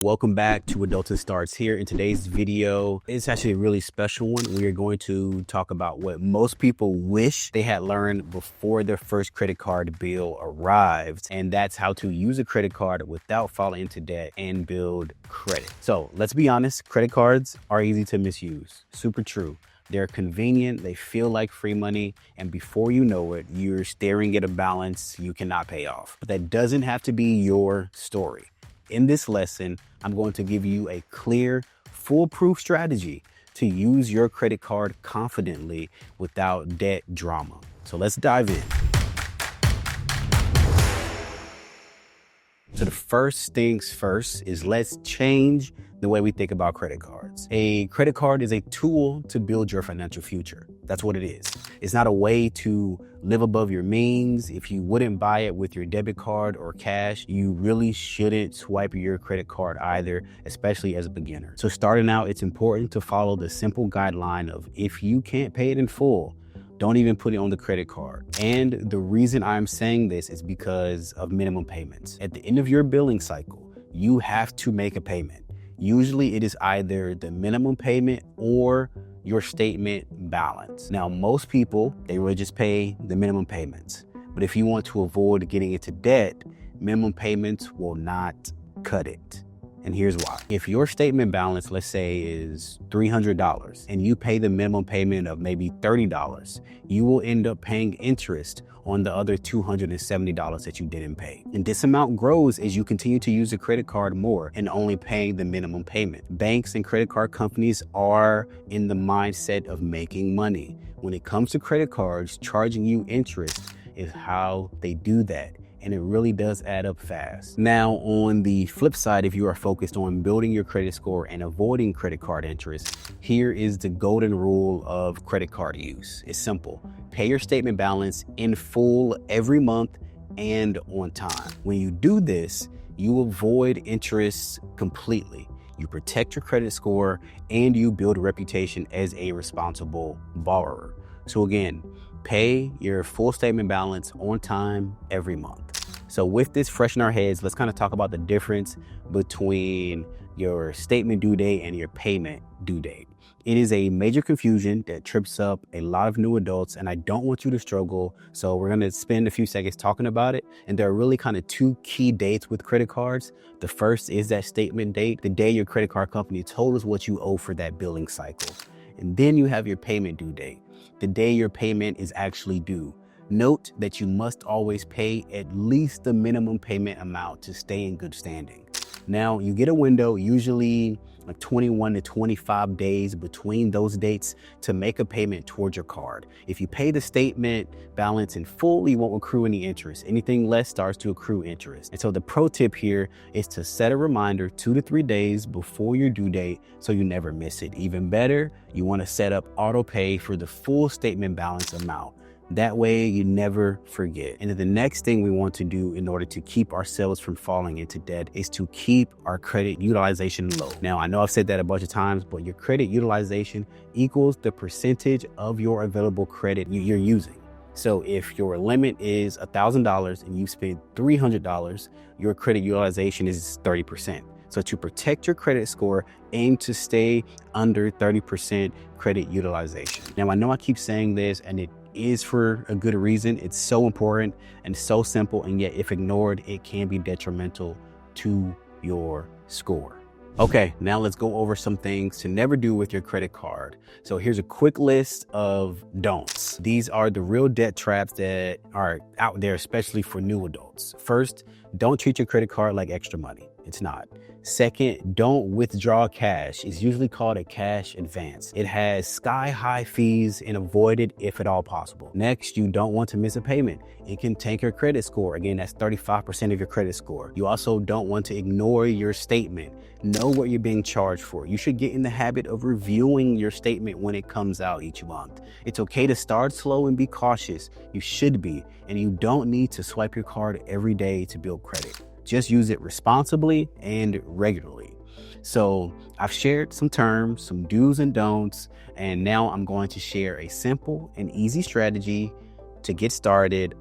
Welcome back to Adulting Starts Here. In today's video, it's actually a really special one. We are going to talk about what most people wish they had learned before their first credit card bill arrived. And that's how to use a credit card without falling into debt and build credit. So let's be honest, credit cards are easy to misuse. Super true. They're convenient, they feel like free money, and before you know it, you're staring at a balance you cannot pay off. But that doesn't have to be your story. In this lesson, I'm going to give you a clear, foolproof strategy to use your credit card confidently without debt drama. So let's dive in. So the first things first is let's change the way we think about credit cards. A credit card is a tool to build your financial future. That's what it is. It's not a way to live above your means. If you wouldn't buy it with your debit card or cash, you really shouldn't swipe your credit card either, especially as a beginner. So starting out, it's important to follow the simple guideline of if you can't pay it in full, don't even put it on the credit card. And the reason I'm saying this is because of minimum payments. At the end of your billing cycle, you have to make a payment. Usually it is either the minimum payment or your statement balance. Now, most people, they will just pay the minimum payments. But if you want to avoid getting into debt, minimum payments will not cut it. And here's why. If your statement balance, let's say, is $300 and you pay the minimum payment of maybe $30, you will end up paying interest on the other $270 that you didn't pay. And this amount grows as you continue to use the credit card more and only paying the minimum payment. Banks and credit card companies are in the mindset of making money. When it comes to credit cards, charging you interest is how they do that. And it really does add up fast. Now, on the flip side, if you are focused on building your credit score and avoiding credit card interest, here is the golden rule of credit card use. It's simple. Pay your statement balance in full every month and on time. When you do this, you avoid interest completely. You protect your credit score and you build a reputation as a responsible borrower. So again, pay your full statement balance on time every month. So with this fresh in our heads, let's kind of talk about the difference between your statement due date and your payment due date. It is a major confusion that trips up a lot of new adults, and I don't want you to struggle. So we're going to spend a few seconds talking about it. And there are really kind of two key dates with credit cards. The first is that statement date, the day your credit card company told us what you owe for that billing cycle. And then you have your payment due date, the day your payment is actually due. Note that you must always pay at least the minimum payment amount to stay in good standing. Now, you get a window, usually like 21 to 25 days between those dates to make a payment towards your card. If you pay the statement balance in full, you won't accrue any interest. Anything less starts to accrue interest. And so the pro tip here is to set a reminder 2 to 3 days before your due date so you never miss it. Even better, you want to set up auto pay for the full statement balance amount. That way you never forget. And then the next thing we want to do in order to keep ourselves from falling into debt is to keep our credit utilization low. Now, I know I've said that a bunch of times, but your credit utilization equals the percentage of your available credit you're using. So if your limit is $1,000 and you spend $300, your credit utilization is 30%. So to protect your credit score, aim to stay under 30% credit utilization. Now, I know I keep saying this, and it is for a good reason. It's so important and so simple, and yet if ignored, it can be detrimental to your score. Okay, now let's go over some things to never do with your credit card. So here's a quick list of don'ts. These are the real debt traps that are out there, especially for new adults. First, don't treat your credit card like extra money. It's not. Second, don't withdraw cash. It's usually called a cash advance. It has sky-high fees and avoid it if at all possible. Next, you don't want to miss a payment. It can tank your credit score. Again, that's 35% of your credit score. You also don't want to ignore your statement. Know what you're being charged for. You should get in the habit of reviewing your statement when it comes out each month. It's okay to start slow and be cautious. You should be, and you don't need to swipe your card every day to build credit. Just use it responsibly and regularly. So I've shared some terms, some do's and don'ts, and now I'm going to share a simple and easy strategy to get started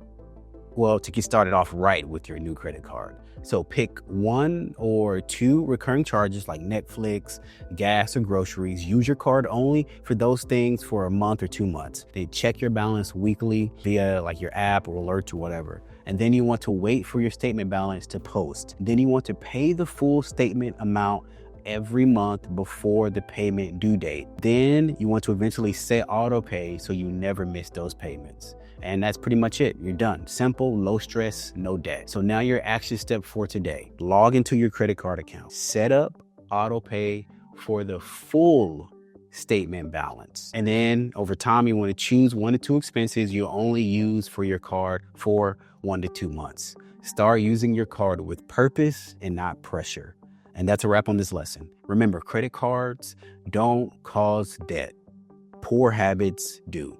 Well, to get started off right with your new credit card. So pick 1 or 2 recurring charges like Netflix, gas, or groceries. Use your card only for those things for a month or 2 months. Then check your balance weekly via like your app or alert or whatever. And then you want to wait for your statement balance to post. Then you want to pay the full statement amount every month before the payment due date. Then you want to eventually set auto pay so you never miss those payments. And that's pretty much it. You're done. Simple, low stress, no debt. So now your action step for today. Log into your credit card account. Set up auto pay for the full statement balance. And then over time, you want to choose 1 to 2 expenses you only use for your card for 1 to 2 months. Start using your card with purpose and not pressure. And that's a wrap on this lesson. Remember, credit cards don't cause debt. Poor habits do.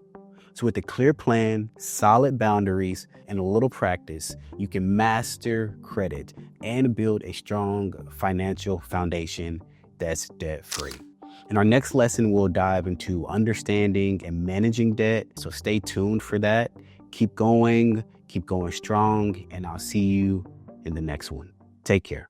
So with a clear plan, solid boundaries, and a little practice, you can master credit and build a strong financial foundation that's debt-free. In our next lesson, we'll dive into understanding and managing debt. So stay tuned for that. Keep going strong, and I'll see you in the next one. Take care.